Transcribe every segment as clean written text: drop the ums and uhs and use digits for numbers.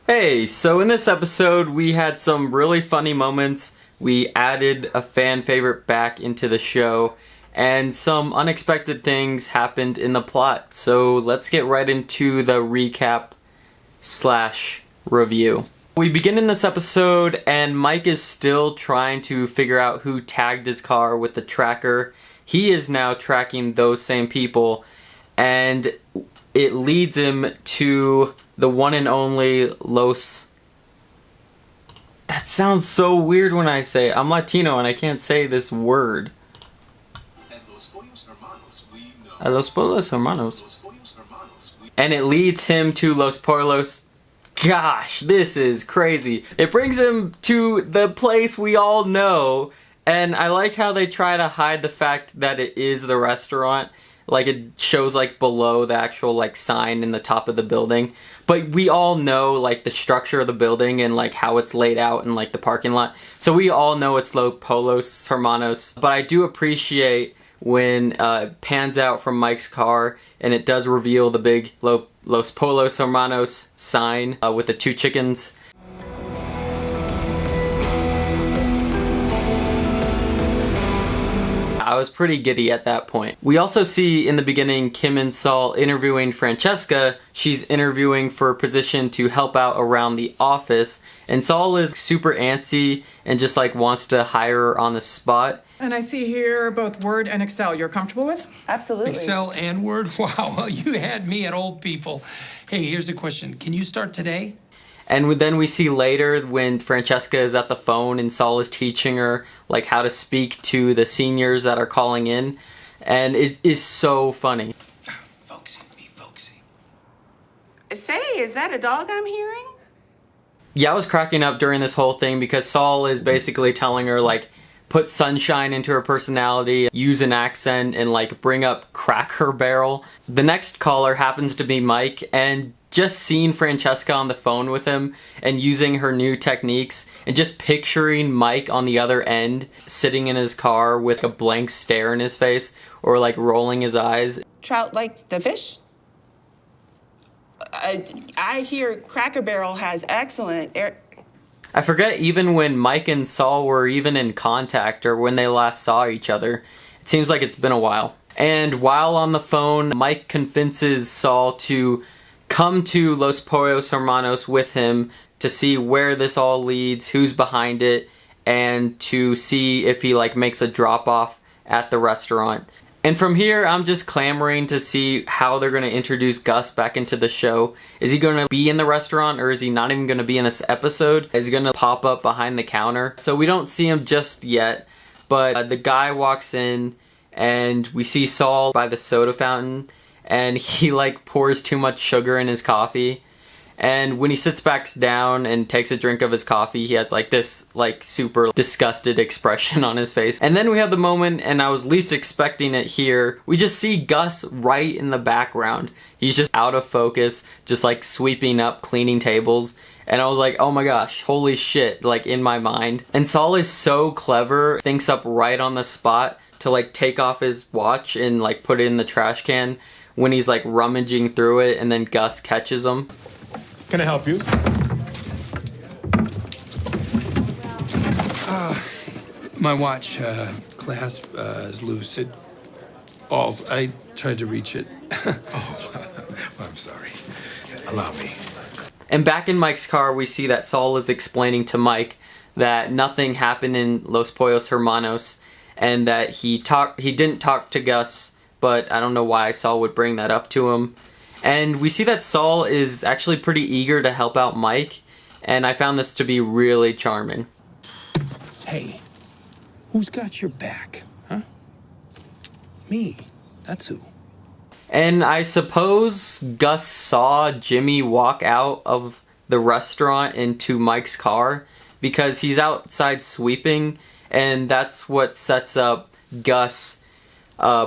Hey, so in this episode we had some really funny moments. We added a fan favorite back into the show, and some unexpected things happened in the plot. So let's get right into the recap slash review. We begin in this episode and Mike is still trying to figure out who tagged his car with the tracker. He is now tracking those same people, and it leads him to the one and only Los... That sounds so weird when I say it. I'm Latino and I can't say this word. Los Pollos Hermanos. And it leads him to Los Pollos. Gosh, this is crazy. It brings him to the place we all know. And I like how they try to hide the fact that it is the restaurant. Like, it shows, like, below the actual, like, sign in the top of the building. But we all know, like, the structure of the building and, like, how it's laid out in, like, the parking lot. So we all know it's Los Pollos Hermanos. But I do appreciate when it pans out from Mike's car and it does reveal the big Los Pollos Hermanos sign with the two chickens. I was pretty giddy at that point. We also see in the beginning Kim and Saul interviewing Francesca. She's interviewing for a position to help out around the office, and Saul is super antsy and just like wants to hire her on the spot. And I see here both Word and Excel you're comfortable with? Absolutely. Excel and Word? Wow, you had me at old people. Hey, here's a question. Can you start today? And then we see later when Francesca is at the phone and Saul is teaching her like how to speak to the seniors that are calling in. And it is so funny. Folksy, be folksy. Say, is that a dog I'm hearing? Yeah, I was cracking up during this whole thing because Saul is basically telling her like, put sunshine into her personality, use an accent, and like bring up Cracker Barrel. The next caller happens to be Mike, and just seeing Francesca on the phone with him and using her new techniques and just picturing Mike on the other end sitting in his car with a blank stare in his face or like rolling his eyes. Trout like the fish? I hear Cracker Barrel has excellent air. I forget even when Mike and Saul were even in contact or when they last saw each other. It seems like it's been a while. And while on the phone, Mike convinces Saul to come to Los Pollos Hermanos with him to see where this all leads, who's behind it, and to see if he like makes a drop off at the restaurant. And from here, I'm just clamoring to see how they're going to introduce Gus back into the show. Is he going to be in the restaurant, or is he not even going to be in this episode? Is he going to pop up behind the counter? So we don't see him just yet, but the guy walks in and we see Saul by the soda fountain, and he like pours too much sugar in his coffee. And when he sits back down and takes a drink of his coffee, he has like this like super disgusted expression on his face. And then we have the moment, and I was least expecting it here, we just see Gus right in the background. He's just out of focus, just like sweeping up, cleaning tables. And I was like, oh my gosh, holy shit, like in my mind. And Saul is so clever, thinks up right on the spot to like take off his watch and like put it in the trash can when he's like rummaging through it, and then Gus catches him. Can I help you? My watch clasp is loose. It falls. I tried to reach it. Oh, I'm sorry. Allow me. And back in Mike's car, we see that Saul is explaining to Mike that nothing happened in Los Pollos Hermanos, and that he didn't talk to Gus, but I don't know why Saul would bring that up to him. And we see that Saul is actually pretty eager to help out Mike, and I found this to be really charming. Hey, who's got your back, huh? Me. That's who. And I suppose Gus saw Jimmy walk out of the restaurant into Mike's car because he's outside sweeping, and that's what sets up Gus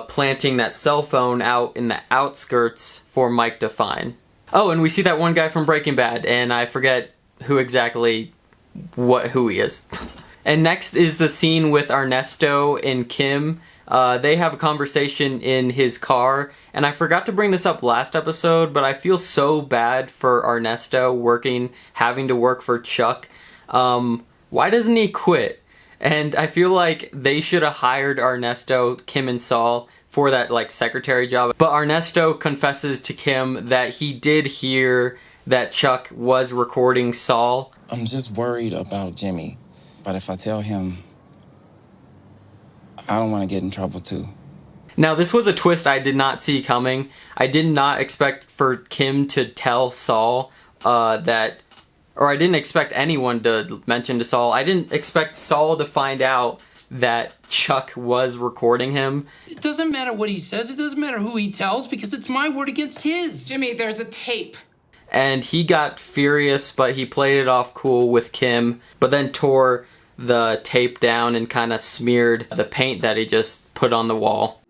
planting that cell phone out in the outskirts for Mike to find. Oh, and we see that one guy from Breaking Bad, and I forget who he is. And next is the scene with Ernesto and Kim They have a conversation in his car, and I forgot to bring this up last episode, but I feel so bad for Ernesto having to work for Chuck. Why doesn't he quit? And I feel like they should have hired Ernesto, Kim and Saul, for that like secretary job. But Ernesto confesses to Kim that he did hear that Chuck was recording Saul. I'm just worried about Jimmy, but if I tell him, I don't want to get in trouble too. Now this was a twist I did not see coming. I did not expect for Kim to tell Saul that, or I didn't expect anyone to mention to Saul. I didn't expect Saul to find out that Chuck was recording him. It doesn't matter what he says. It doesn't matter who he tells because it's my word against his. Jimmy, there's a tape. And he got furious, but he played it off cool with Kim, but then tore the tape down and kind of smeared the paint that he just put on the wall.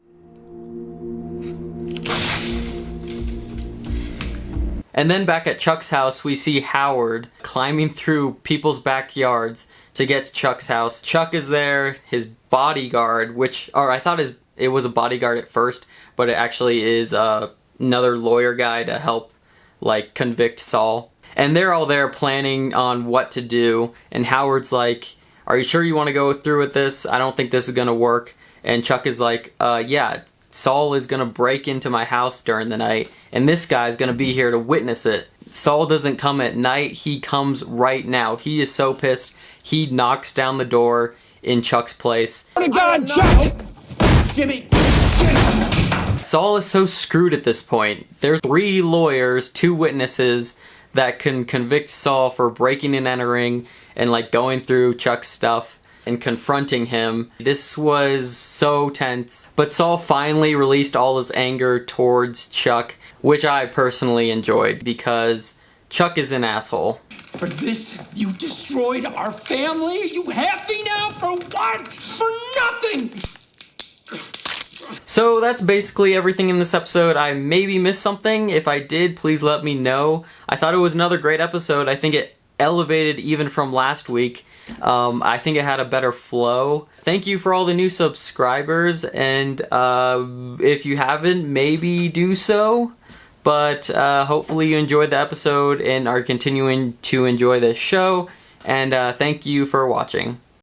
And then back at Chuck's house, we see Howard climbing through people's backyards to get to Chuck's house. Chuck is there, his bodyguard, I thought it was a bodyguard at first, but it actually is another lawyer guy to help like convict Saul. And they're all there planning on what to do, and Howard's like, are you sure you want to go through with this? I don't think this is gonna work. And Chuck is like, yeah, Saul is gonna break into my house during the night, and this guy's gonna be here to witness it. Saul doesn't come at night, he comes right now. He is so pissed, he knocks down the door in Chuck's place. Oh my God, Chuck! Jimmy! Saul is so screwed at this point. There's 3 lawyers, 2 witnesses that can convict Saul for breaking and entering and like going through Chuck's stuff and confronting him. This was so tense. But Saul finally released all his anger towards Chuck, which I personally enjoyed because Chuck is an asshole. For this, you destroyed our family? You have me now for what? For nothing! So that's basically everything in this episode. I maybe missed something. If I did, please let me know. I thought it was another great episode. I think it elevated even from last week. I think it had a better flow. Thank you for all the new subscribers, and if you haven't, maybe do so. But hopefully you enjoyed the episode and are continuing to enjoy this show. And thank you for watching.